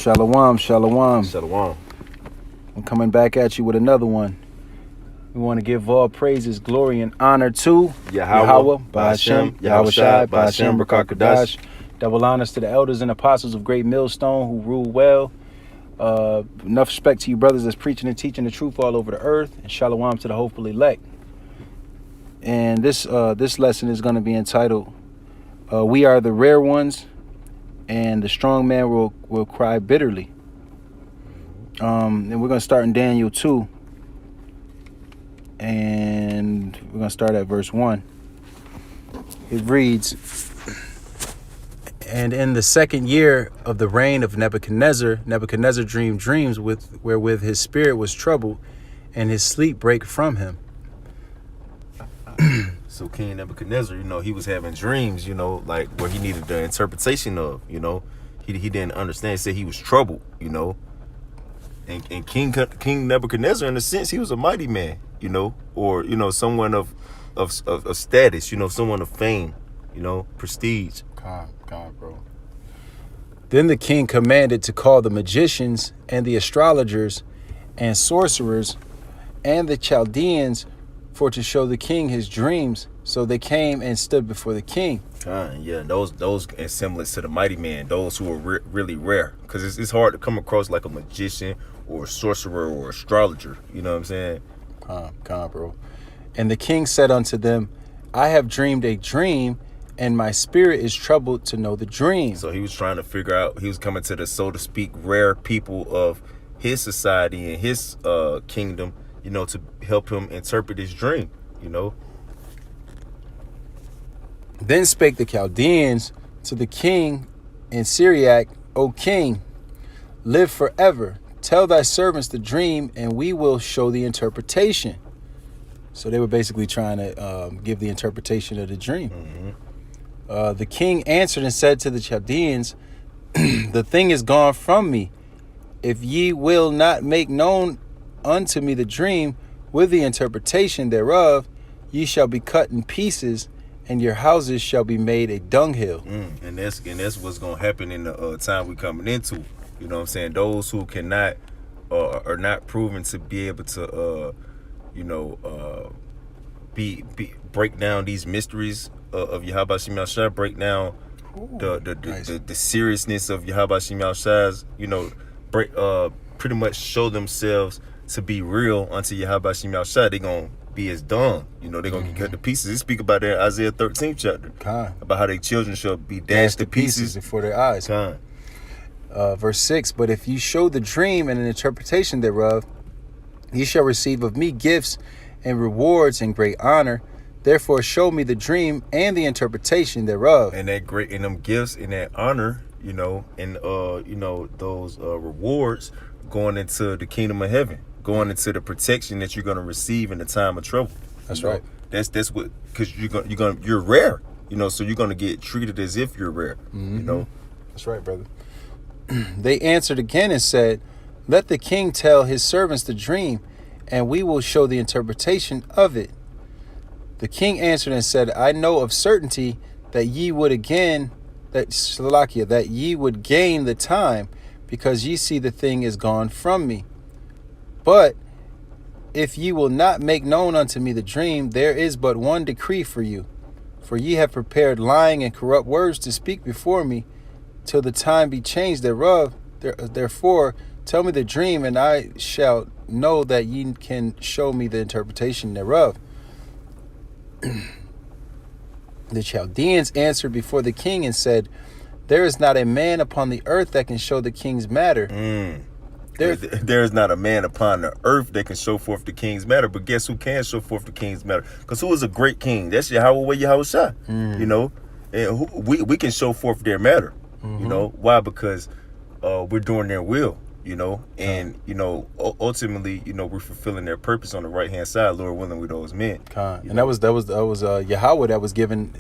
Shalom, shalom. Shalom. I'm coming back at you with another one. We want to give all praises, glory, and honor to Yahweh, Ba'ashem, Yahweh Shai, Ba'ashem, Rakakadash. Double honors to the elders and apostles of Great Millstone who rule well. Enough respect to you brothers that's preaching and teaching the truth all over the earth. And shalom to the hopeful elect. And this lesson is going to be entitled, We Are the Rare Ones, and the strong man will cry bitterly. And we're going to start in Daniel 2. And we're going to start at verse 1. It reads, And in the second year of the reign of Nebuchadnezzar dreamed dreams wherewith his spirit was troubled, and his sleep brake from him. So King Nebuchadnezzar, he was having dreams, like where he needed the interpretation of, he didn't understand. He said he was troubled, And King Nebuchadnezzar, in a sense, he was a mighty man, or someone of status, someone of fame, prestige. God, bro. Then the king commanded to call the magicians and the astrologers and sorcerers and the Chaldeans for to show the king his dreams. So they came and stood before the king. Yeah, those in semblance to the mighty man, those who are really rare, because it's hard to come across like a magician or a sorcerer or astrologer. You know what I'm saying? Bro. And the king said unto them, I have dreamed a dream, and my spirit is troubled to know the dream. So he was trying to figure out, he was coming to the, so to speak, rare people of his society and his kingdom, to help him interpret his dream, Then spake the Chaldeans to the king in Syriac, O king, live forever. Tell thy servants the dream, and we will show the interpretation. So they were basically trying to give the interpretation of the dream. Mm-hmm. The king answered and said to the Chaldeans, the thing is gone from me. If ye will not make known unto me the dream with the interpretation thereof, ye shall be cut in pieces, and your houses shall be made a dunghill. And that's what's gonna happen in the time we coming into. You know what I'm saying? Those who cannot are not proven to be able to break down these mysteries of Yahweh Shem Yahshua, break down the seriousness of Yahweh Shem Yahshua's, pretty much show themselves to be real unto Yahweh Shem Yahshua. They're gonna be as dung. They're gonna get cut to pieces. They speak about that in Isaiah 13th chapter. About how their children shall be dashed to pieces before their eyes. Verse 6, but if you show the dream and an interpretation thereof, ye shall receive of me gifts and rewards and great honor. Therefore show me the dream and the interpretation thereof. And that great, and them gifts and that honor, and those rewards going into the kingdom of heaven, going into the protection that you're gonna receive in the time of trouble. That's right. That's what, because you're rare, so you're gonna get treated as if you're rare. That's right, brother. They answered again and said, let the king tell his servants the dream, and we will show the interpretation of it. The king answered and said, I know of certainty that ye would gain the time, because ye see the thing is gone from me. But if ye will not make known unto me the dream, there is but one decree for you. For ye have prepared lying and corrupt words to speak before me, till the time be changed thereof. Therefore, tell me the dream, and I shall know that ye can show me the interpretation thereof. The Chaldeans answered before the king and said, there is not a man upon the earth that can show the king's matter. There is not a man upon the earth that can show forth the king's matter. But guess who can show forth the king's matter? Because who is a great king? That's Yahweh Shai. And we can show forth their matter. Why? Because we're doing their will. And ultimately, we're fulfilling their purpose on the right hand side, Lord willing, with those men. And that was Yahweh that was giving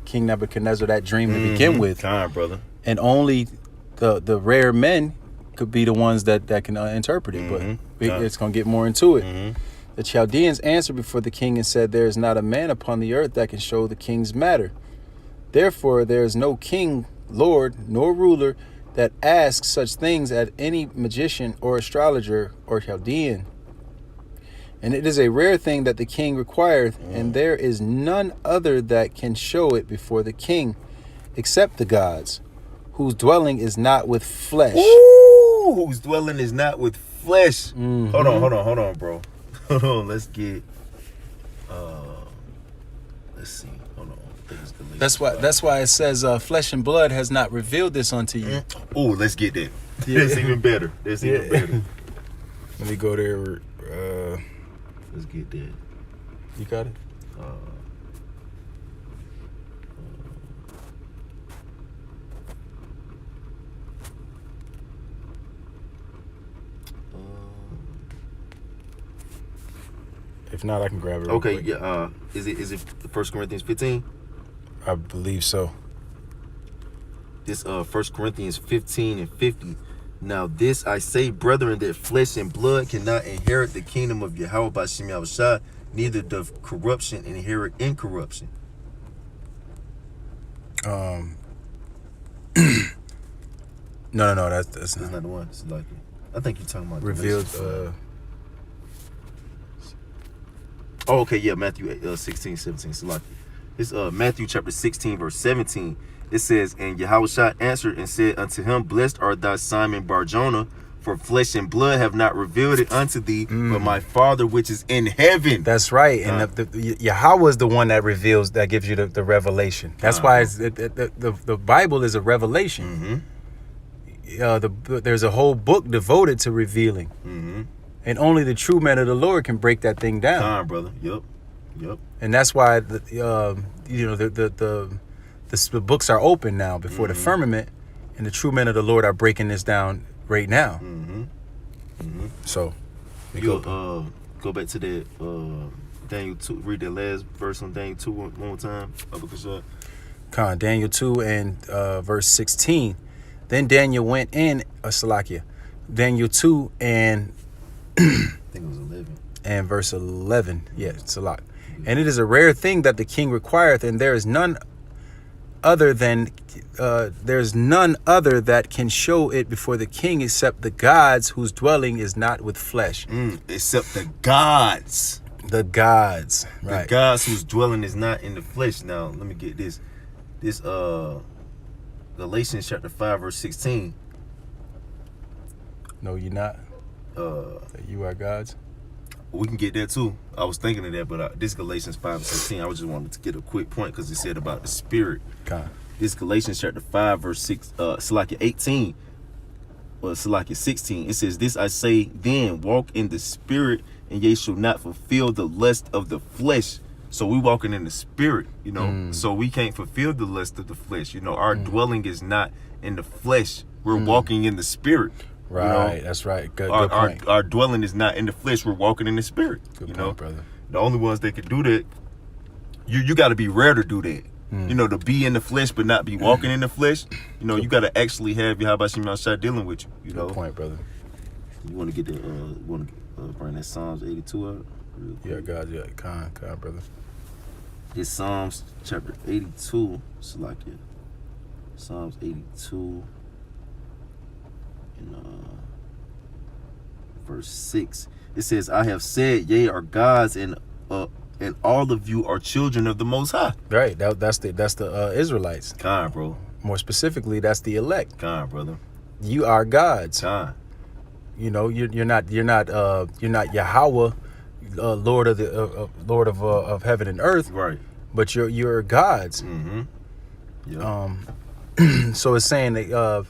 King Nebuchadnezzar that dream to begin with. Brother. And only the rare men could be the ones that can interpret it. But it's gonna get more into it. The Chaldeans answered before the king and said, there is not a man upon the earth that can show the king's matter. Therefore there is no king, lord, nor ruler, that ask such things at any magician or astrologer or Chaldean. And it is a rare thing that the king requireth, and there is none other that can show it before the king, except the gods, whose dwelling is not with flesh. Ooh, whose dwelling is not with flesh. Mhm. Hold on, bro. Hold on, let's get. Let's see. Hold on. I think it's Galatians. That's why it says flesh and blood has not revealed this unto you. Oh, let's get that. Yeah. That's even better. That's even better. Let me go there. Let's get that. You got it? If not, I can grab it. Real Okay, quick. yeah. Is it 1 Corinthians 15? I believe so. This 1 Corinthians 15 and 50. Now this I say, brethren, that flesh and blood cannot inherit the kingdom of Yahweh by Shem Yahushua, neither doth corruption inherit incorruption. No, that's That's not the one. It's like, I think you're talking about revealed. Oh, okay, yeah, Matthew 16, 17. So like, it's Matthew chapter 16, verse 17. It says, and Yahushua answered and said unto him, blessed art thou, Simon Bar-Jonah, for flesh and blood have not revealed it unto thee, but my Father which is in heaven. That's right, and the Yahweh is the one that reveals, that gives you the revelation. That's why it's, the Bible is a revelation. There's a whole book devoted to revealing, and only the true men of the Lord can break that thing down. Time, brother. Yep. And that's why the books are open now before the firmament, and the true men of the Lord are breaking this down right now. So Go back to that Daniel 2. Read that last verse on Daniel 2 one more time. Daniel 2 and verse 16. Then Daniel went in Daniel 2 and I think it was 11. And verse 11. Yeah, it's a lot. And it is a rare thing that the king requireth, and there is none other that can show it before the king except the gods, whose dwelling is not with flesh. Except the gods. The gods. Right. The gods whose dwelling is not in the flesh. Now, let me get this. This Galatians chapter 5, verse 16. No, you're not. That you are gods. We can get that too. I was thinking of that, but this Galatians 5 and 16, I just wanted to get a quick point because it said about the spirit. This Galatians chapter 5, verse 6, Salakia 18, or Salakia 16, it says, this I say then, walk in the spirit, and ye shall not fulfill the lust of the flesh. So we walking in the spirit, so we can't fulfill the lust of the flesh. Our dwelling is not in the flesh. We're walking in the spirit. Right, that's right. Good point. Our dwelling is not in the flesh. We're walking in the spirit. Good point, brother. The only ones that can do that, you got to be rare to do that. To be in the flesh but not be walking in the flesh. You got to actually have Yahweh Shem Yahushua dealing with you. Good point, brother. You want to get bring that Psalms 82 up? Yeah, God, yeah, con, brother. It's Psalms chapter 82. It's like it. Psalms 82. Verse 6, it says, I have said, ye are gods, and all of you are children of the Most High. Right, that's the Israelites. Bro. More specifically, that's the elect. Brother. You are gods. You're not Yahweh, Lord of heaven and earth. Right. But you're gods. Yeah. So it's saying that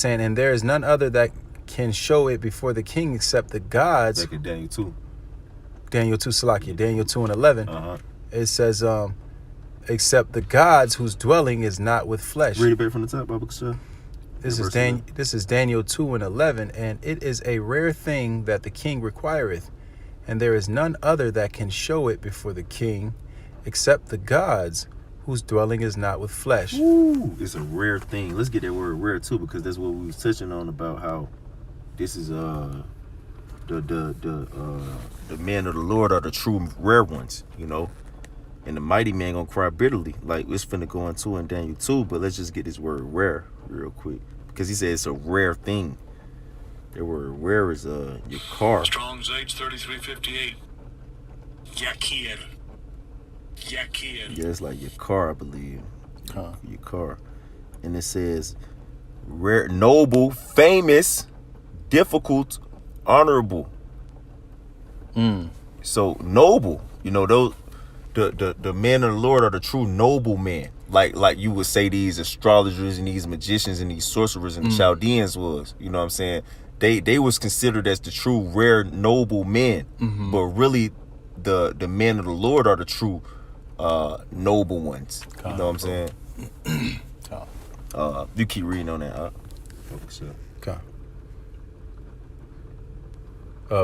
and there is none other that can show it before the king except the gods. Back in Daniel 2. Daniel 2, Salakia. Daniel 2 and 11. It says, except the gods whose dwelling is not with flesh. Read it back from the top, Baba Kasha. This is Daniel 2 and 11. And it is a rare thing that the king requireth, and there is none other that can show it before the king except the gods whose dwelling is not with flesh. Ooh, it's a rare thing. Let's get that word rare too, because that's what we was touching on about how this is the men of the Lord are the true rare ones. and the mighty man gonna cry bitterly. Like it's finna go into in Daniel 2, but let's just get this word rare real quick. Because he said it's a rare thing. The word rare is your car. Strong's H3358. Yakir. Yeah, it's like your car, I believe. Huh. Your car. And it says rare, noble, famous, difficult, honorable. So noble, you know, those the men of the Lord are the true noble men. Like you would say these astrologers and these magicians and these sorcerers and the Chaldeans was. You know what I'm saying? They was considered as the true rare noble men. But really the men of the Lord are the true noble ones. You know what I'm saying? You keep reading on that. Okay.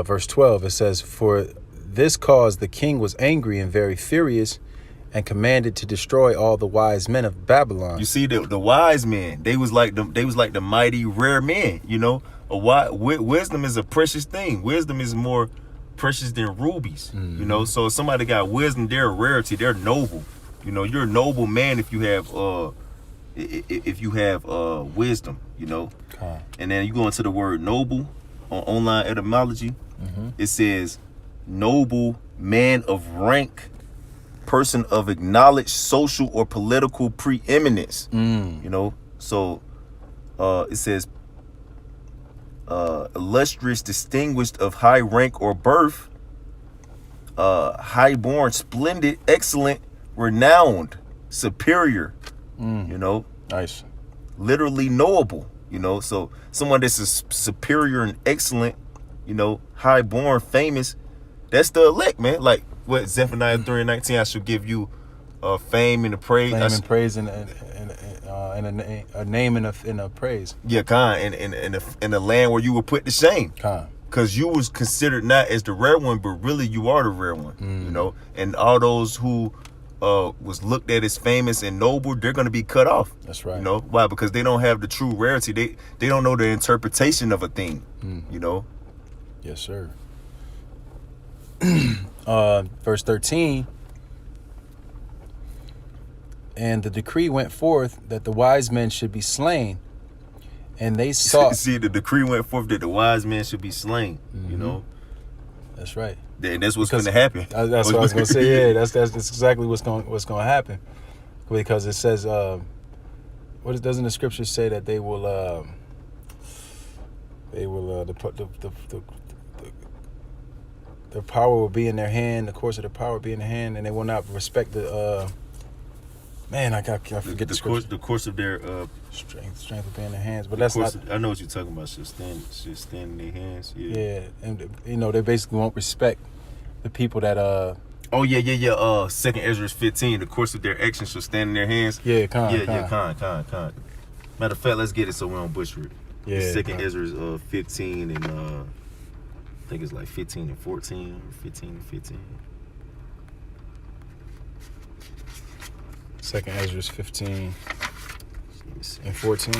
Verse 12, it says, "For this cause the king was angry and very furious, and commanded to destroy all the wise men of Babylon." You see, the wise men, they was like the mighty rare men. You know, wisdom is a precious thing. Wisdom is more precious than rubies. You know, so if somebody got wisdom, they're a rarity. They're noble. You know, you're a noble man if you have wisdom. You know, and then you go into the word noble on online etymology. It says noble, man of rank, person of acknowledged social or political preeminence. You know, so it says illustrious, distinguished, of high rank or birth, high-born, splendid, excellent, renowned, superior. You know, Nice. literally knowable. You know, so someone that's superior and excellent, you know, high-born, famous, that's the elect, man. Like what Zephaniah 3:19, I shall give you fame and a praise. Fame and praise and a name and a praise. Yeah, in a land where you were put to shame. Because you was considered not as the rare one, but really you are the rare one. You know, and all those who was looked at as famous and noble, they're going to be cut off. That's right. You know why? Because they don't have the true rarity. They don't know the interpretation of a thing. You know. Yes, sir. Verse 13. "And the decree went forth that the wise men should be slain, and they sought." See, the decree went forth that the wise men should be slain. You know. That's right. And that's what's going to happen. That's what I was going to say. Yeah, that's exactly what's going to happen, because it says, doesn't the scripture say that the power will be in their hand, the course of the power will be in their hand, and they will not respect the I forget the scripture. The course of their strength will be in their hands, but that's not. I know what you're talking about. Should stand in their hands. Yeah, and you know they basically won't respect the people that Oh yeah. 2nd Ezra 15. The course of their actions shall stand in their hands. Yeah, con. Matter of fact, let's get it so we don't butcher it. Yeah. 2nd Ezra 15 and I think it's like 15 and 14 or 15 and 15. 2nd Ezra 15 Let me see. and 14.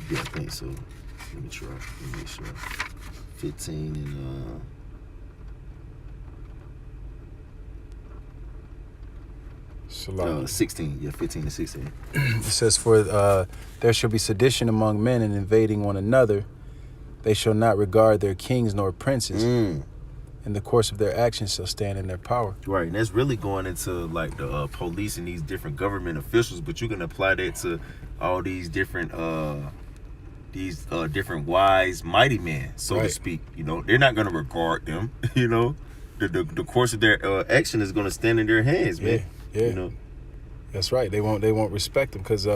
Yeah, I think so. Let me try. Let me make sure. 15 and 16. Yeah, 15 and 16. It says, "For there shall be sedition among men, and invading one another. They shall not regard their kings nor princes. In the course of their actions shall stand in their power." Right, and that's really going into like the police and these different government officials, but you can apply that to all these different wise, mighty men, so to speak. You know, they're not going to regard them. You know, the course of their action is going to stand in their hands, man. Yeah. You know, That's right. They won't respect them because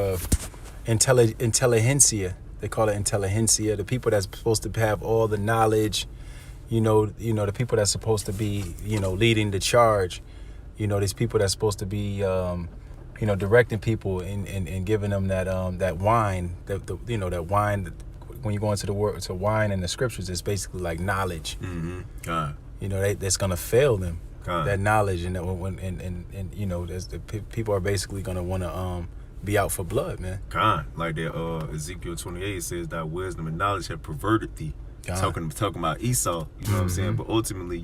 intelligentsia. They call it intelligentsia. The people that's supposed to have all the knowledge. You know, the people that's supposed to be, leading the charge. These people that's supposed to be, directing people and giving them that wine. That wine. When you go into the word, to wine in the scriptures, it's basically like knowledge. That's gonna fail them. That knowledge, and people are basically gonna want to be out for blood, man. Like that Ezekiel 28 says that wisdom and knowledge have perverted thee. Talking about Esau, you know what I'm saying? But ultimately,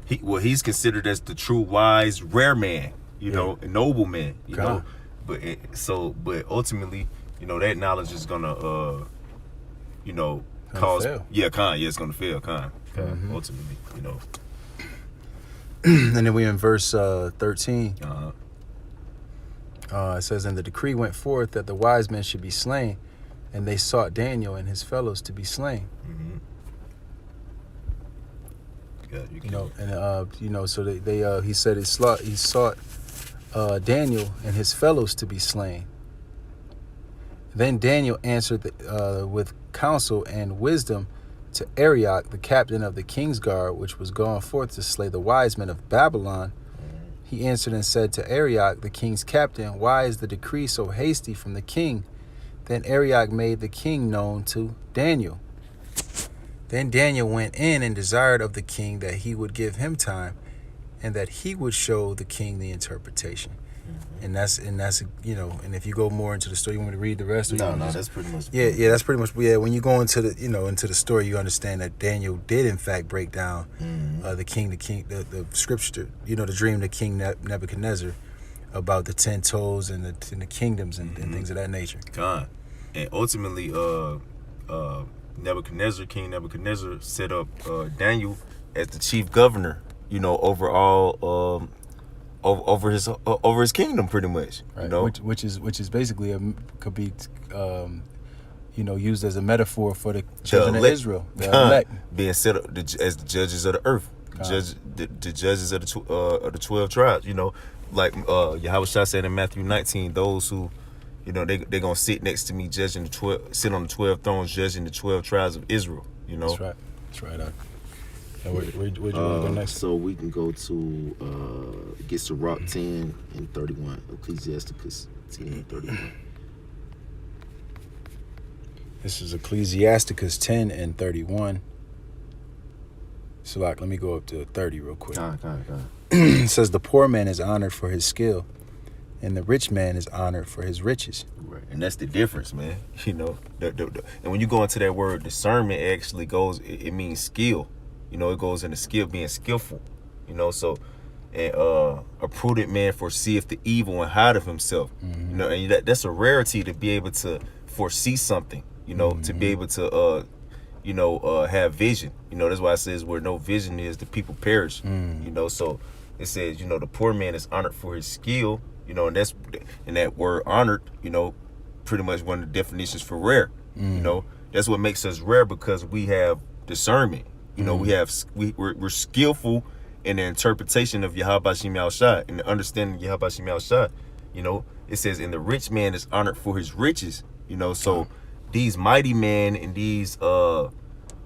he's considered as the true wise, rare man. you know, a noble man, you Con. know. But ultimately, you know, that knowledge is gonna you know, Gonna cause fail. it's gonna fail, Mm-hmm. ultimately, you know. And then we in verse 13. Uh-huh. It says, and the decree went forth that the wise men should be slain, and they sought Daniel and his fellows to be slain. Mm-hmm. Yeah, you You can. know, and you know, so they he said he sought Daniel and his fellows to be slain. Then Daniel answered with counsel and wisdom to Arioch, the captain of the king's guard, which was gone forth to slay the wise men of Babylon. He answered and said to Arioch, the king's captain, why is the decree so hasty from the king? Then Arioch made the king known to Daniel. Then Daniel went in and desired of the king that he would give him time, and that he would show the king the interpretation. And that's you know, and if you go more into the story, you want me to read the rest? Or you No, want no, to that's pretty much. yeah, that's pretty much when you go into the story, you understand that Daniel did in fact break down the scripture, you know, the dream of King Nebuchadnezzar about the 10 toes and the kingdoms and things of that nature. God. And ultimately, King Nebuchadnezzar set up Daniel as the chief governor, you know, over all over his kingdom, pretty much. Right. You know, Which is basically could be you know, used as a metaphor for the children of elect. Israel, the elect. Being set up as the judges of the earth, the judges of the 12 tribes. You know, like Yahweh Shah said in Matthew 19, those who, you know, they gonna sit next to me judging sit on the 12 thrones judging the 12 tribes of Israel. You know, That's right. And where'd you want to go next? So we can go to get to Rock 10 and 31, Ecclesiasticus 10 and 31. This is Ecclesiasticus 10 and 31. So let me go up to 30 real quick. It says, the poor man is honored for his skill, and the rich man is honored for his riches. Right. And that's the difference, man. You know, and when you go into that word discernment, it actually goes, it means skill. You know, it goes into skill, being skillful. You know, so and a prudent man foreseeth the evil and hideth himself. You know, and that's a rarity to be able to foresee something. You know, to be able to have vision. You know, that's why it says where no vision is, the people perish. You know, so it says, you know, the poor man is honored for his skill. You know, and that word honored, you know, pretty much one of the definitions for rare. You know, that's what makes us rare, because we have discernment. You know, we're skillful in the interpretation of Yahweh Shem Shah and the understanding of Yahweh Shem Shah. You know, it says, and the rich man is honored for his riches. You know, so these mighty men and these and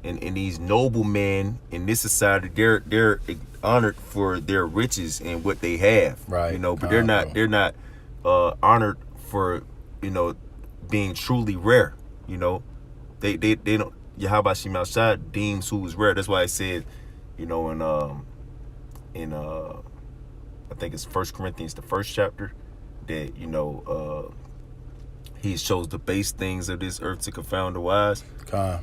these noble men in this society, they're honored for their riches and what they have. Right. You know, but they're not honored for, you know, being truly rare. You know, they don't. Yahweh Shem Shah deems who is rare. That's why I said, you know, in I think it's 1 Corinthians, the first chapter, that, you know, he chose the base things of this earth to confound the wise.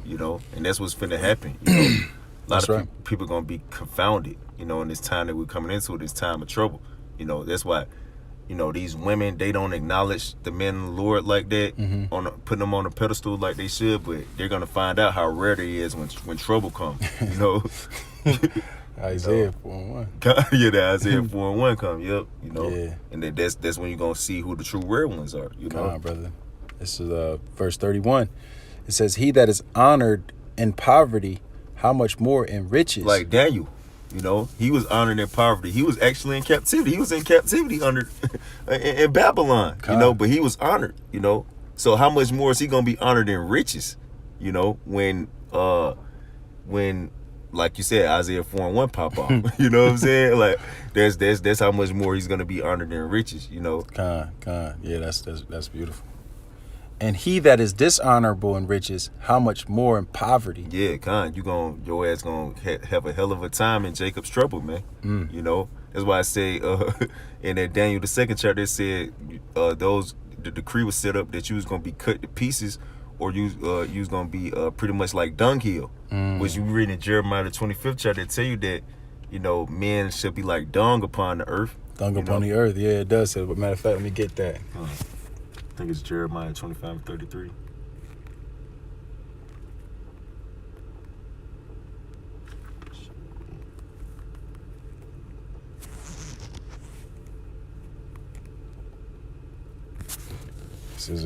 You know, and that's what's finna happen. You know, a lot of people gonna be confounded, you know, in this time that we're coming into, this time of trouble. You know, that's why, you know, these women, they don't acknowledge the men of the Lord like that, putting them on a pedestal like they should, but they're gonna find out how rare they is when trouble comes. You know, Isaiah 4:1. Yeah, the Isaiah 4:1 come. Yep. You know, Yeah. and that's when you're gonna see who the true rare ones are. You know, brother. This is verse 31. It says, he that is honored in poverty, how much more in riches? Like Daniel. You know, he was honored in poverty. He was actually in captivity. He was in captivity under in Babylon. You know, but he was honored. You know, so how much more is he gonna be honored in riches? You know, when like you said, Isaiah 4:1 pop off. You know what I'm saying? Like that's how much more he's gonna be honored in riches. You know, yeah, that's beautiful. And he that is dishonorable in riches, how much more in poverty? Yeah, your ass gonna have a hell of a time in Jacob's trouble, man. You know, that's why I say in that Daniel the 2nd chapter, it said the decree was set up that you was gonna be cut to pieces, or you was gonna be pretty much like dunghill. Which you read in Jeremiah the 25th chapter, they tell you that, you know, men should be like dung upon the earth. Dung You upon know? the earth. Yeah, it does say. But matter of fact, let me get that. I think it's Jeremiah 25:33. This is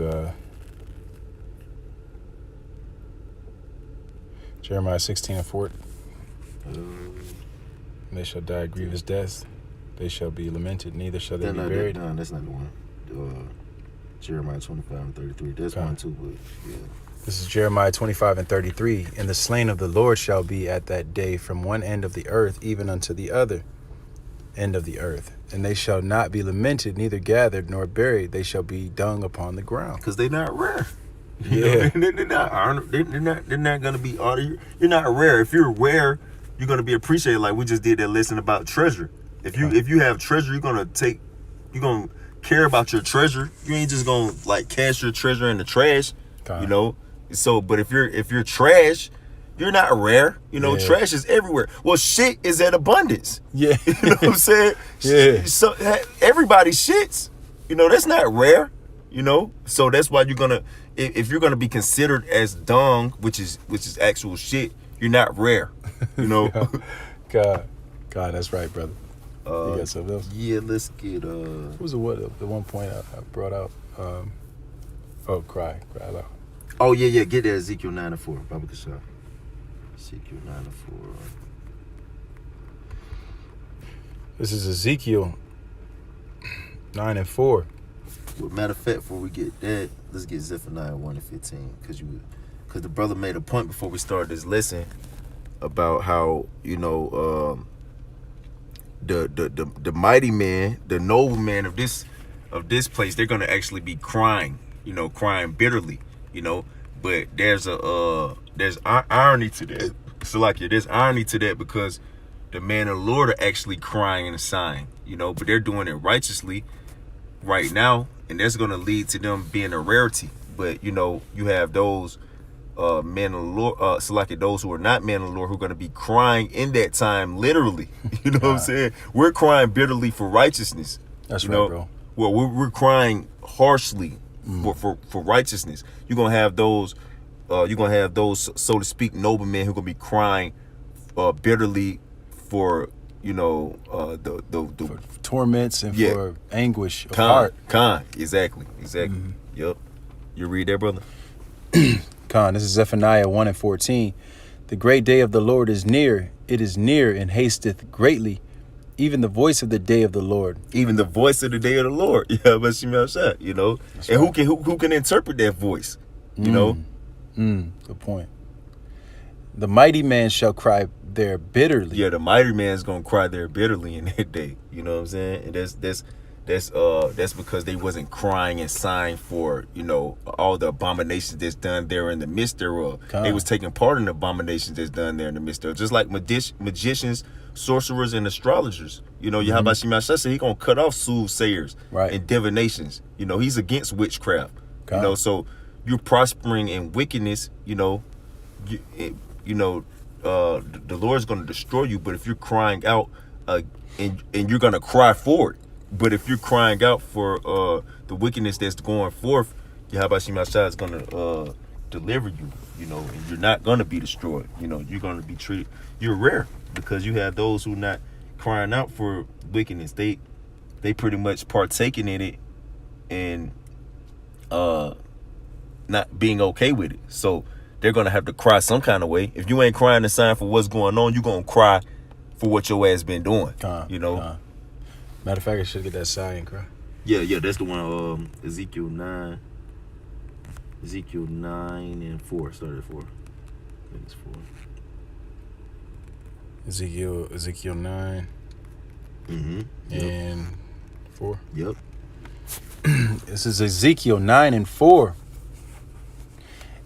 Jeremiah 16:4. They shall die grievous deaths. They shall be lamented, neither shall they be buried. No, that's not the one. Jeremiah 25:33. That's Okay. one too, but yeah. This is Jeremiah 25:33. And the slain of the Lord shall be at that day from one end of the earth even unto the other end of the earth. And they shall not be lamented, neither gathered nor buried. They shall be dung upon the ground. Because they're not rare. Yeah. They're not gonna be you're not rare. If you're rare, you're gonna be appreciated. Like we just did that lesson about treasure. If you have treasure, you're gonna care about your treasure. You ain't just gonna like cast your treasure in the trash. Okay. You know. So, but if you're trash, you're not rare. You know, Yeah. trash is everywhere. Well, shit is at abundance. Yeah. You know what I'm saying? Yeah. So everybody shits. You know, that's not rare. You know, so that's why you're gonna, if you're gonna be considered as dung, which is actual shit, you're not rare. You know. God, that's right, brother. You got something else? Yeah, let's get What was the one point I brought out? Cry loud. oh yeah, get that Ezekiel 9:4. Baba Kasha. Ezekiel 9:4. This is Ezekiel 9:4. Well, matter of fact, before we get that, let's get Zephaniah 1:15. Cause the brother made a point before we started this lesson about how, you know, the mighty man, the noble man of this place, they're gonna actually be crying, you know, crying bitterly, you know. But there's irony to that. So like there's irony to that because the man of the Lord are actually crying and sighing, you know, but they're doing it righteously right now, and that's gonna lead to them being a rarity. But you know, you have those men of the Lord, so like those who are not men of the Lord who are gonna be crying in that time, literally. You know what I'm saying? We're crying bitterly for righteousness. That's you right, know? bro. Well, we're crying harshly for righteousness. You're gonna have those, so to speak, noblemen who are gonna be crying bitterly for, you know, For torments and Yeah. for anguish of heart. Exactly. Yep. You read that, brother? This is Zephaniah 1:14. The great day of the Lord is near. It is near and hasteth greatly. Even the voice of the day of the Lord. Even the voice of the day of the Lord. Yeah, but you know, That's and right. who can interpret that voice? You know, Good point. The mighty man shall cry there bitterly. yeah, the mighty man's gonna cry there bitterly in that day. You know what I'm saying? And that's because they wasn't crying and sighing for, you know, all the abominations that's done there in the midst thereof. They was taking part in the abominations that's done there in the midst thereof. Just like magicians, sorcerers, and astrologers. You know, Yahweh Shemashah said he gonna cut off soothsayers and divinations. You know, he's against witchcraft. You know, so you're prospering in wickedness. You know, the Lord's gonna destroy you. But if you're crying out, and you're gonna cry for it. But if you're crying out for the wickedness that's going forth, Yahweh Shemashah is gonna deliver you. You know, and you're not gonna be destroyed. You know, you're gonna be treated. You're rare because you have those who not crying out for wickedness. They pretty much partaking in it and not being okay with it. So they're gonna have to cry some kind of way. If you ain't crying the sign for what's going on, you're gonna cry for what your ass been doing. You know. Matter of fact, I should get that sigh and cry. Yeah, that's the one. Ezekiel 9 and 4. Started at 4. I think it's 4. Ezekiel 9 and 4. Yep. This is Ezekiel 9 and 4.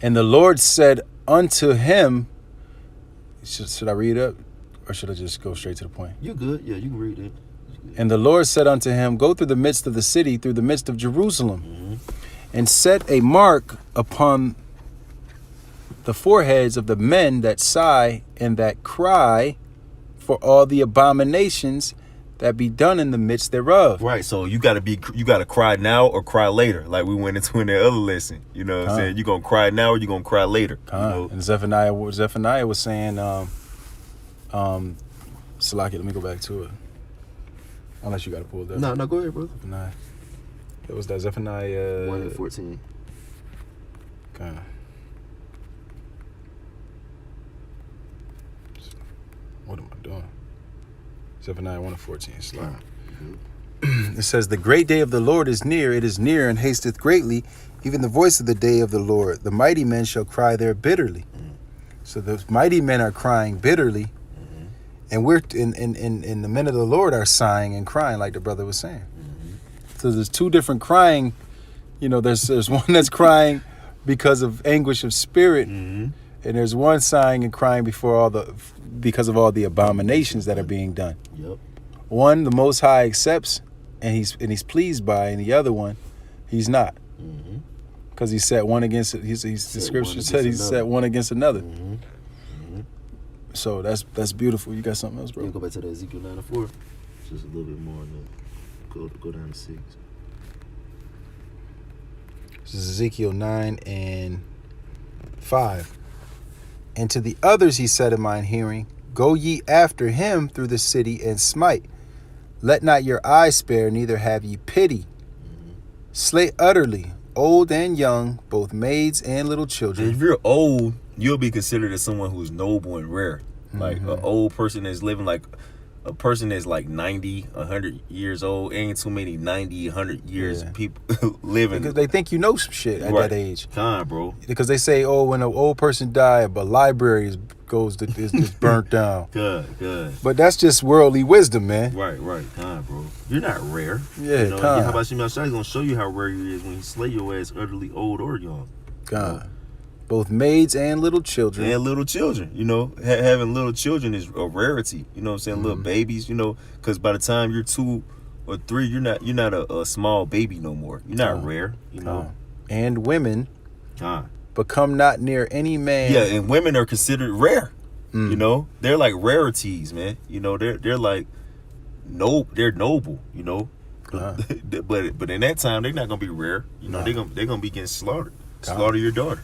And the Lord said unto him, should I read up or should I just go straight to the point? You good? Yeah, you can read it. And the Lord said unto him, go through the midst of the city, through the midst of Jerusalem, and set a mark upon the foreheads of the men that sigh and that cry for all the abominations that be done in the midst thereof. Right, so you gotta cry now or cry later, like we went into in that other lesson. You know what I'm saying? You gonna cry now or you gonna cry later. You know? And Zephaniah was saying, Salaki, let me go back to it. Unless you got to pull it up. No, go ahead, bro. Zephaniah. It was that Zephaniah 1:14. Okay. What am I doing? Zephaniah 1:14. Slide. It says, "The great day of the Lord is near. It is near and hasteth greatly. Even the voice of the day of the Lord. The mighty men shall cry there bitterly." So the mighty men are crying bitterly, and we're in the men of the Lord are sighing and crying, like the brother was saying. So there's two different crying. You know, there's one that's crying because of anguish of spirit, and there's one sighing and crying because of all the abominations that are being done. Yep. One, the Most High accepts, and he's pleased by, and the other one, he's not, because he set one against it. The scripture said he set one against another. So that's beautiful. You got something else, bro? You go back to the Ezekiel 9:4. Just a little bit more on that. Go down to 6. This is Ezekiel 9:5. "And to the others he said in mine hearing, Go ye after him through the city and smite. Let not your eye spare, neither have ye pity. Slay utterly, old and young, both maids and little children." If you're old, you'll be considered as someone who's noble and rare. Like an old person that's living, like a person that's like 90, 100 years old. Ain't too many 90, 100 years people living. Because they think you know some shit at that age. Time, bro. Because they say, oh, when an old person dies, a library is burnt down. Good. But that's just worldly wisdom, man. Right. Time, bro. You're not rare. Yeah, you know, time. how about Shimei Shai? He's gonna show you how rare you is when he slay your ass utterly old or young. God. Both maids and little children. And little children, you know, having little children is a rarity. You know what I'm saying? Little babies, you know, because by the time you're 2 or 3, you're not a small baby no more. You're not rare, you know. And women become not near any man. Yeah, and women are considered rare. You know, they're like rarities, man. You know, they're like they're noble. You know, but in that time they're not gonna be rare. You know, they're gonna be getting slaughtered. Slaughter your daughter.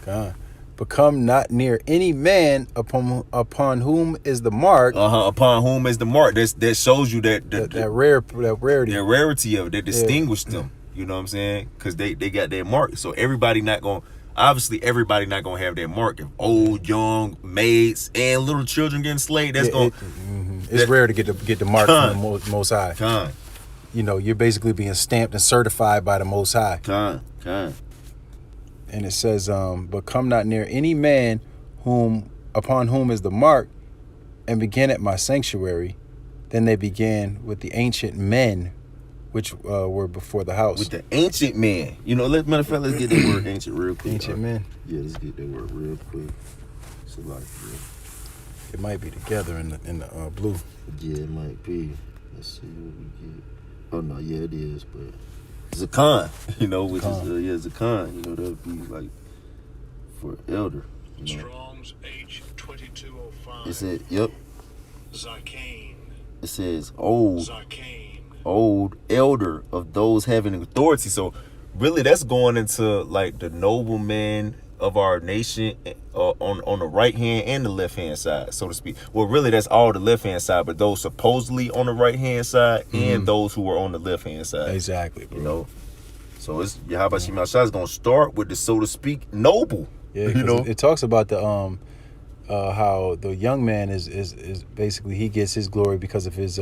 God. Become not near any man upon whom is the mark. Upon whom is the mark. That shows you that rarity. Their rarity of it, that distinguished them. You know what I'm saying? Because they got their mark. So everybody not gonna have their mark. If old, young, maids, and little children getting slayed, that's it's rare to get the mark from the Most High. You know, you're basically being stamped and certified by the Most High. And it says, but come not near any man upon whom is the mark, and begin at my sanctuary. Then they began with the ancient men, which were before the house. With the ancient men. You know, matter of fact, let's get that word ancient real quick. Ancient men. Yeah, let's get that word real quick. It's a lot. It might be together in the blue. Yeah, it might be. Let's see what we get. Oh no, yeah, it is, but Zakan, you know, which is Zakan, you know, that would be like for elder. You know. Strong's H2205. It said, yep. Zakane. It says old Zakane. Elder of those having authority. So really that's going into like the noblemen of our nation on the right hand and the left hand side, so to speak. Well, really that's all the left hand side, but those supposedly on the right hand side and those who are on the left hand side. Exactly, bro. You know. So it's Yahweh Shimei Shai is gonna start with the, so to speak, noble. Yeah, you know. It talks about the how the young man is basically he gets his glory because of his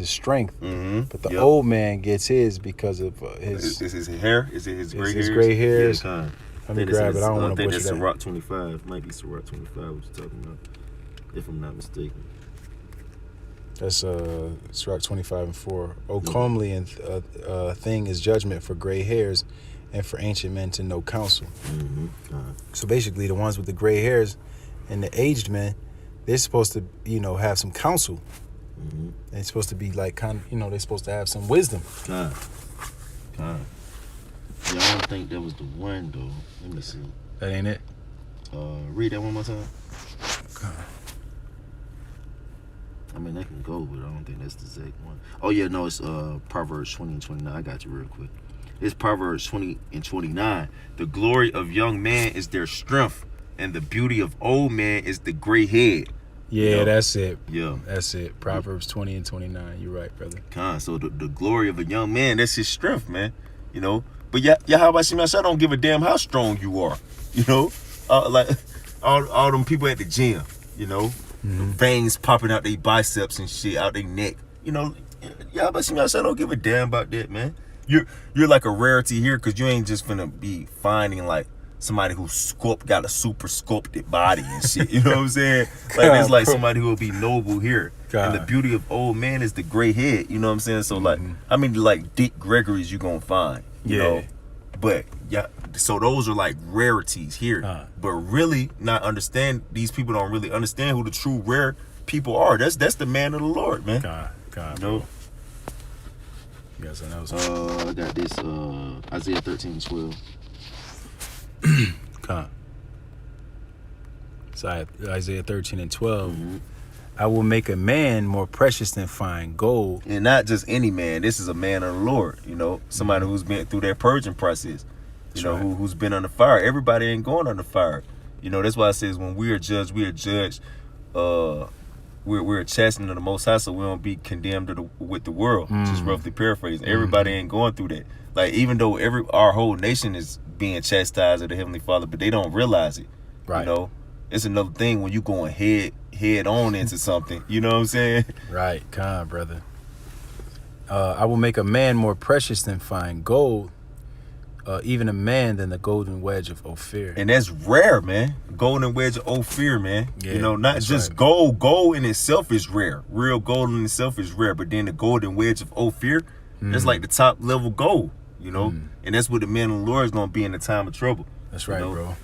strength, but the old man gets his because of his. Is his hair? Is it his gray hairs? His gray hairs. Yeah, Let me grab it. I don't want to butcher that. Sirach 25. Might be Sirach 25 what you're talking about, if I'm not mistaken. That's Sirach 25:4. Oh, comely and thing is judgment for gray hairs, and for ancient men to know counsel. So basically, the ones with the gray hairs and the aged men, they're supposed to, you know, have some counsel. They're supposed to be like they're supposed to have some wisdom. Yeah, I don't think that was the one though. Let me see. That ain't it. Read that one more time. I mean, they can go, but I don't think that's the exact one. Oh yeah, no, it's Proverbs 20 and 29. I got you real quick. It's Proverbs 20 and 29. The glory of young man is their strength, and the beauty of old man is the gray head. Yeah, that's it. Yeah. That's it. Proverbs 20 and 29. You're right, brother. So the glory of a young man, that's his strength, man. You know. But yeah, how about you, man? I don't give a damn how strong you are. You know, like all them people at the gym. You know, veins popping out their biceps and shit out their neck. You know, yeah, how about you, man? I don't give a damn about that, man. You're like a rarity here because you ain't just finna be finding like somebody who got a super sculpted body and shit. You know what I'm saying? Like it's like somebody who will be noble here. God. And the beauty of old man is the gray head. You know what I'm saying? So like, I mean, like Dick Gregory's you gonna find. You know? But yeah, so those are like rarities here. But really not understand, these people don't really understand who the true rare people are. That's the man of the Lord, man. God, You know? You guys know. I got this Isaiah 13 and 12. God. So Isaiah 13 and 12. I will make a man more precious than fine gold. And not just any man. This is a man of the Lord, you know, somebody who's been through that purging process, you know, who's been under fire. Everybody ain't going under fire. You know, that's why it says when we are judged, we're chastened of the Most High, so we don't be condemned with the world. Just roughly paraphrasing. Everybody ain't going through that. Like, even though our whole nation is being chastised of the Heavenly Father, but they don't realize it. Right. You know, it's another thing when you going head on into something. You know what I'm saying? Right, God, brother. I will make a man more precious than fine gold, even a man than the golden wedge of Ophir. And that's rare, man. Golden wedge of Ophir, man. Yeah, you know, not that's just right. gold. Gold in itself is rare. Real gold in itself is rare. But then the golden wedge of Ophir, that's like the top level gold, you know? And that's what the man of the Lord is going to be in the time of trouble. That's right, you know?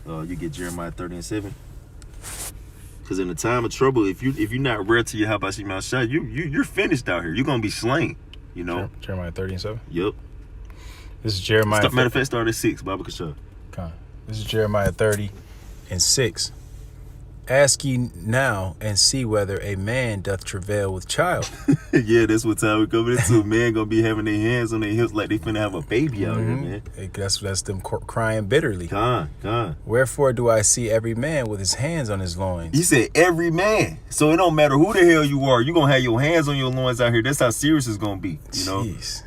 bro. You get Jeremiah 30 and 7. Because in the time of trouble, if you're not rare to your Habashim Shah, you're finished out here. You're gonna be slain. You know. Jeremiah 30 and 7. Yep. This is Jeremiah. Matter of fact, start at 6. Baba Kasha. This is Jeremiah 30 and 6. Ask ye now and see whether a man doth travail with child. Yeah, that's what time we coming into. Man gonna be having their hands on their hips like they finna have a baby out here, man. That's them crying bitterly. Con. Wherefore do I see every man with his hands on his loins? He said every man. So it don't matter who the hell you are. You're going to have your hands on your loins out here. That's how serious it's going to be, you know? Jeez.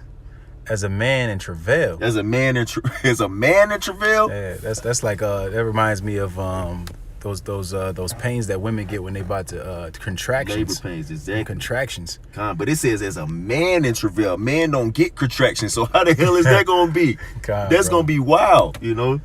As a man in travail. As a man in travail? Yeah, that's like that reminds me of those pains that women get when they about to contractions. Labor pains, exactly. Contractions. But it says as a man in travail. Man don't get contractions. So how the hell is that going to be? That's going to be wild, you know?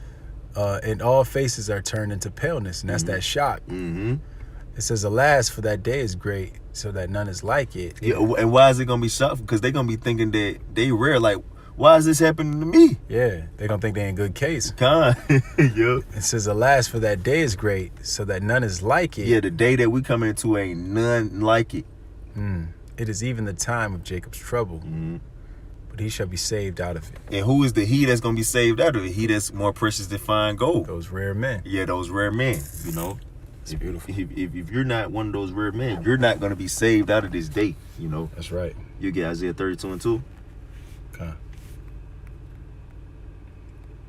And all faces are turned into paleness, and that's that shock. It says, alas, for that day is great, so that none is like it. Yeah, and why is it going to be shocked? Because they're going to be thinking that they rare. Like, why is this happening to me? Yeah, they don't think they're in good case. Yeah. It says, alas, for that day is great, so that none is like it. Yeah, the day that we come into ain't none like it. It is even the time of Jacob's trouble, but he shall be saved out of it. And who is the he that's going to be saved out of it? He that's more precious than fine gold. Those rare men. Yeah, those rare men, you know. It's beautiful. If you're not one of those rare men, You're not going to be saved out of this day, you know. That's right. you get Isaiah 32 and 2. Okay.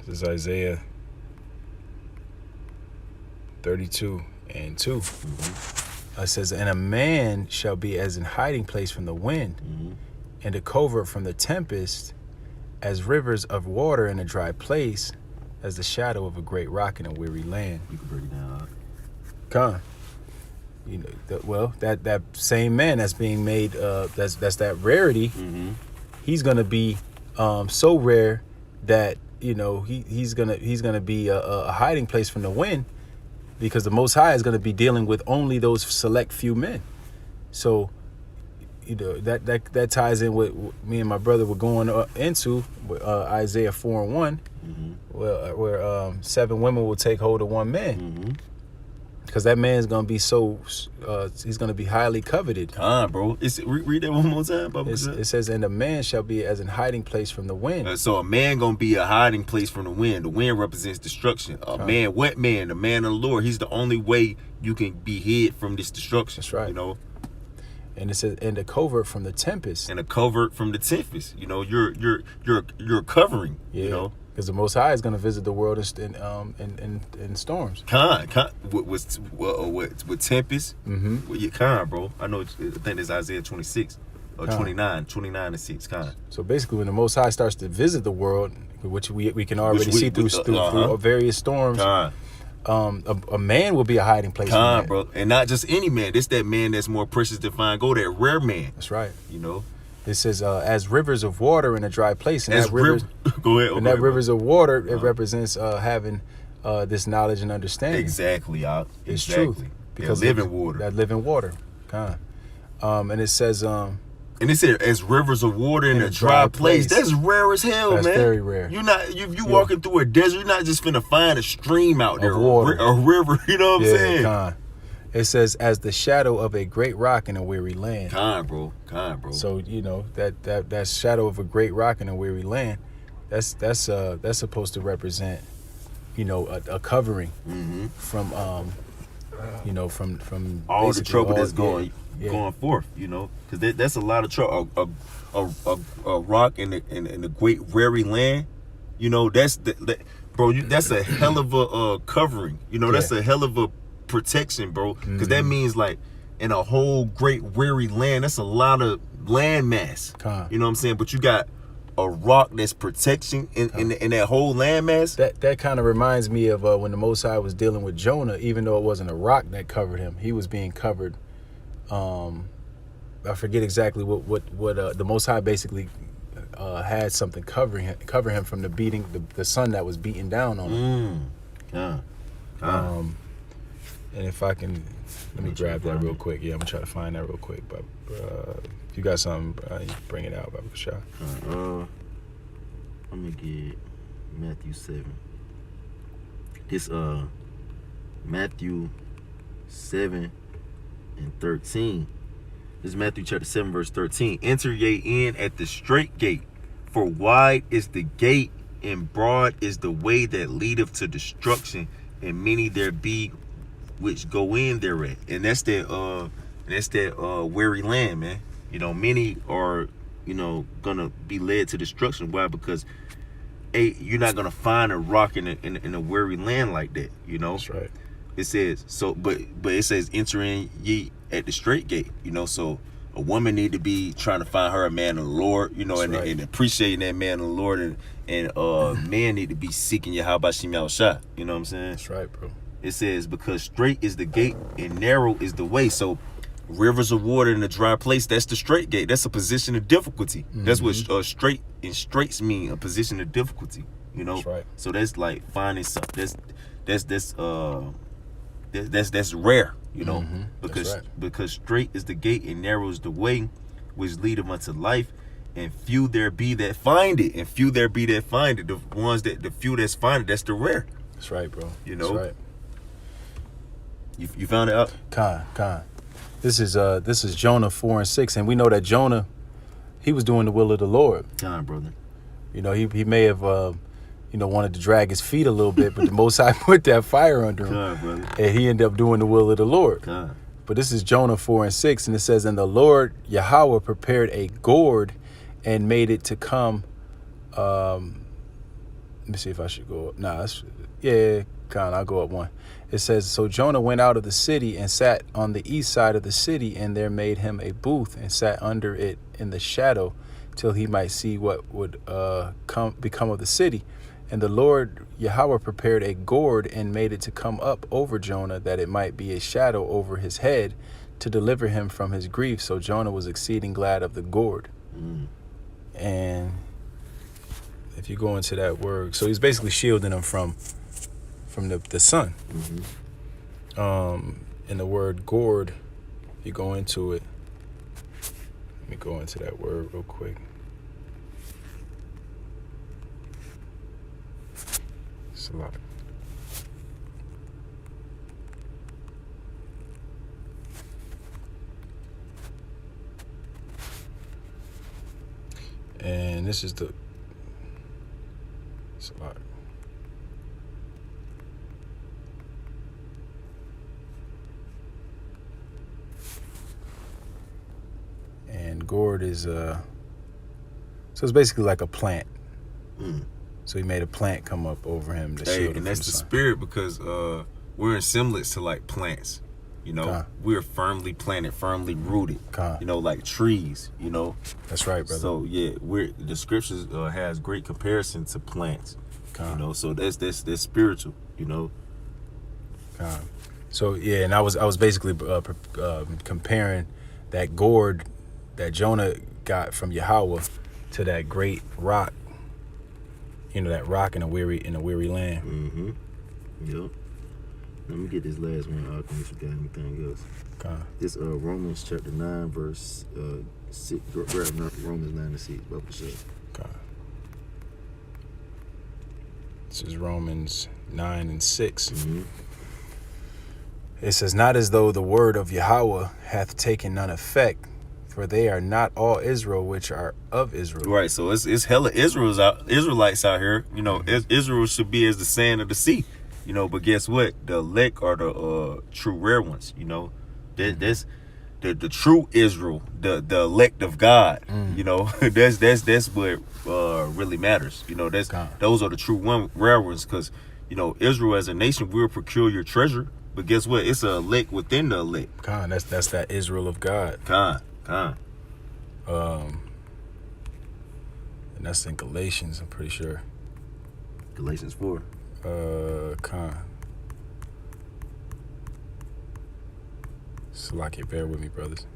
This is Isaiah 32 and 2. It says, and a man shall be as an hiding place from the wind, and a covert from the tempest, as rivers of water in a dry place, as the shadow of a great rock in a weary land. You can break it down. You know, that same man that's being made, that's that rarity. He's gonna be so rare that he's gonna be a hiding place from the wind, because the Most High is gonna be dealing with only those select few men. So, that ties in with me and my brother were going into Isaiah 4 and 1, where 7 women will take hold of one man. Because that man's gonna be he's gonna be highly coveted. Bro. Read that one more time, Baba. It says, and a man shall be as an hiding place from the wind. So a man gonna be a hiding place from the wind. The wind represents destruction. Man, what man? The man of the Lord. He's the only way you can be hid from this destruction. That's right. You know. And it says, and a covert from the tempest. And a covert from the tempest. You know, you're covering. Yeah. You know, because the Most High is going to visit the world in storms. with tempest. Mm-hmm. With your bro. I know. I think it's Isaiah 26 or 29 and 6. So basically, when the Most High starts to visit the world, which we can already see through various storms, a man will be a hiding place. Bro, and not just any man. This that man that's more precious to find gold. That rare man. That's right. You know. It says, as rivers of water in a dry place. And as that rivers, go ahead. And that rivers of water, it represents having this knowledge and understanding. Exactly, y'all. It's exactly. true. Because that living water. That living water. And it says... and it said, as rivers of water in a dry place. That's rare as hell, That's man. Very rare. You're not you walking through a desert. You're not just finna find a stream out there, water. A river. You know what I'm saying? It says, as the shadow of a great rock in a weary land. Bro. So you know that shadow of a great rock in a weary land, that's supposed to represent, you know, a covering from from all the trouble that's going forth. You know, because that's a lot of trouble. A rock in the great weary land. You know, that's that's a hell of a covering. You know, that's a hell of a protection, bro, because that means like in a whole great weary land, that's a lot of land mass. You know what I'm saying? But you got a rock that's protection in that whole land mass. That kind of reminds me of when the Most High was dealing with Jonah. Even though it wasn't a rock that covered him, he was being covered. I forget exactly what the Most High basically had something cover him from the beating, the sun that was beating down on him. And if I can, let me grab that real quick. Yeah, I'm gonna try to find that real quick. But if you got something, you bring it out, Baba Kashah. I'm gonna get Matthew 7. This Matthew 7 and 13. This is Matthew chapter 7, verse 13. Enter ye in at the straight gate, for wide is the gate, and broad is the way that leadeth to destruction, and many there be which go in thereat. And that's that weary land, man. You know, many are, you know, gonna be led to destruction. Why? Because you're not gonna find a rock in a weary land like that. You know. That's right. It says so, but it says enter in ye at the straight gate. You know, so a woman need to be trying to find her a man of the Lord. You know, and appreciating that man of the Lord, and man need to be seeking Yahweh Shem Yahushua. You know what I'm saying? That's right, bro. It says, because straight is the gate and narrow is the way. So rivers of water in a dry place, that's the straight gate. That's a position of difficulty. That's what straight and straights mean, a position of difficulty. You know? That's right. So that's like finding something that's rare, you know, because straight is the gate and narrow is the way which leadeth unto life, and few there be that find it, The few that's find it, that's the rare. That's right, bro. You know? That's right. You found it out? Khan. This is Jonah 4 and 6, and we know that Jonah, he was doing the will of the Lord. Khan, brother. You know, he may have wanted to drag his feet a little bit, but the Most High put that fire under him, Khan, brother. and he ended up doing the will of the Lord. Khan. But this is Jonah 4 and 6, and it says, and the Lord Yahweh prepared a gourd and made it to come. Let me see if I should go up. Khan, I'll go up one. It says, so Jonah went out of the city and sat on the east side of the city, and there made him a booth and sat under it in the shadow till he might see what would become of the city. And the Lord Yahweh prepared a gourd and made it to come up over Jonah, that it might be a shadow over his head to deliver him from his grief. So Jonah was exceeding glad of the gourd. And if you go into that word, so he's basically shielding him from the sun. And the word gourd, if you go into it, let me go into that word real quick. It's a lot. And this is it's a lot. And gourd is so it's basically like a plant. Mm. So he made a plant come up over him to Hey, shield him and that's from the sun. spirit because we're in semblance to like plants. You know, Con. we're firmly planted, firmly rooted. Con. You know, like trees. You know, That's right, brother. so yeah, the scriptures has great comparison to plants. Con. You know, so that's spiritual. You know, Con. So yeah, and I was basically comparing that gourd that Jonah got from Yahweh to that great rock. You know, that rock in a weary land. Mm-hmm. Yep. Let me get this last one out. I forgot anything else. Con. This Romans chapter 9 verse 6. Romans 9 and 6. Bible says. Con. This is Romans 9 and 6. Mm-hmm. It says, not as though the word of Yahweh hath taken none effect, for they are not all Israel which are of Israel. right? So it's hella Israelites out here. You know, Israel should be as the sand of the sea. You know, but guess what? The elect are the true rare ones. You know, that's the true Israel, the elect of God. You know, that's what really matters. You know, God. those are the true rare ones. Because you know, Israel as a nation, we're a peculiar treasure. But guess what? It's a elect within the elect. Con, that's that Israel of God. Con. And that's in Galatians, I'm pretty sure. Galatians 4. Con. Salakia, bear with me, brothers.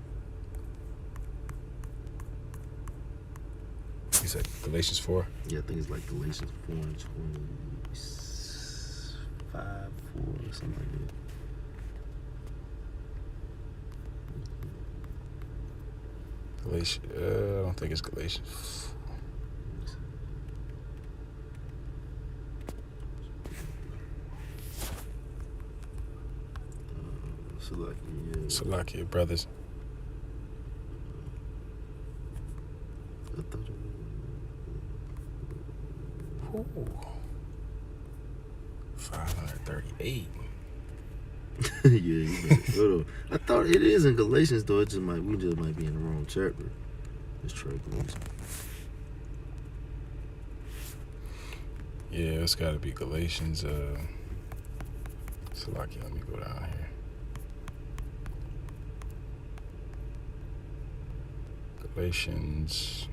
You said Galatians 4? Yeah, I think it's like Galatians 4 and 25, 4 or something like that. Galatians, I don't think it's Galatians. Salakia, brothers. I thought it was... Ooh. 538. yeah, you better. Hold on. I thought it is in Galatians though. We just might be in the wrong chapter. Let's try Galatians. Yeah, it's got to be Galatians. Salakia, let me go down here. Galatians.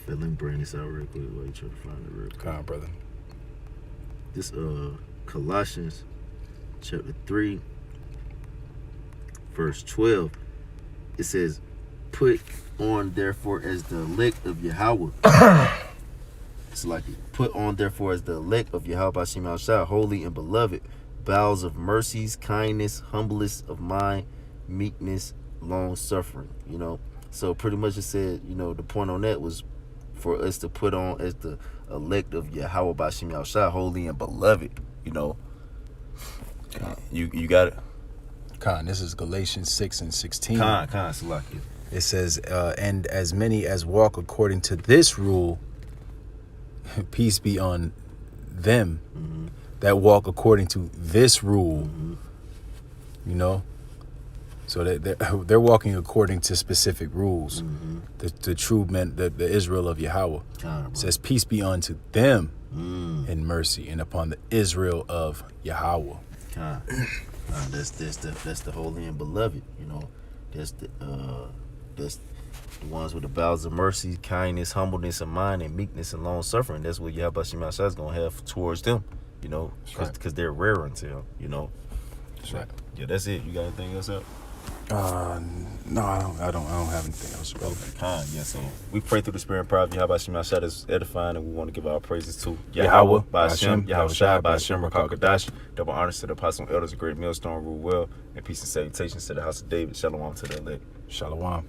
Let me bring this out real quick while you try to find it real quick. Come on, brother. This Colossians chapter 3 verse 12, it says, put on therefore as the elect of Yahweh. It's like put on therefore as the elect of Yahweh Bashim Al-Shah, holy and beloved, bowels of mercies, kindness, humbleness of mind, meekness, long suffering. You know, so pretty much it said, you know, the point on that was for us to put on as the elect of Yahweh Bashim Al-Shah, holy and beloved. You know, you got it. Khan, this is Galatians 6 and 16. Con, Salakia. It says, and as many as walk according to this rule, peace be on them that walk according to this rule. You know, so they're walking according to specific rules. The true men, the Israel of Yahweh. Says, peace be unto them in mercy and upon the Israel of Yahweh. That's the holy and beloved. You know, that's the ones with the bowels of mercy, kindness, humbleness of mind, and meekness and long suffering. That's what Yahweh Shema Shah is gonna have towards them. You know, because they're rare unto him. You know. That's right. Yeah, that's it. You got anything else up? No, I don't have anything else. Okay, yeah. So we pray through the spirit and power of Yahweh Shema Shah is edifying, and we want to give our praises to Yahweh, by Hashem, Yahweh Shai, by Hashem, Rakal Kadash. Double honors to the apostles and elders of Great Millstone, rule well, and peace and salutations to the house of David. Shalom to the elect. Shalom.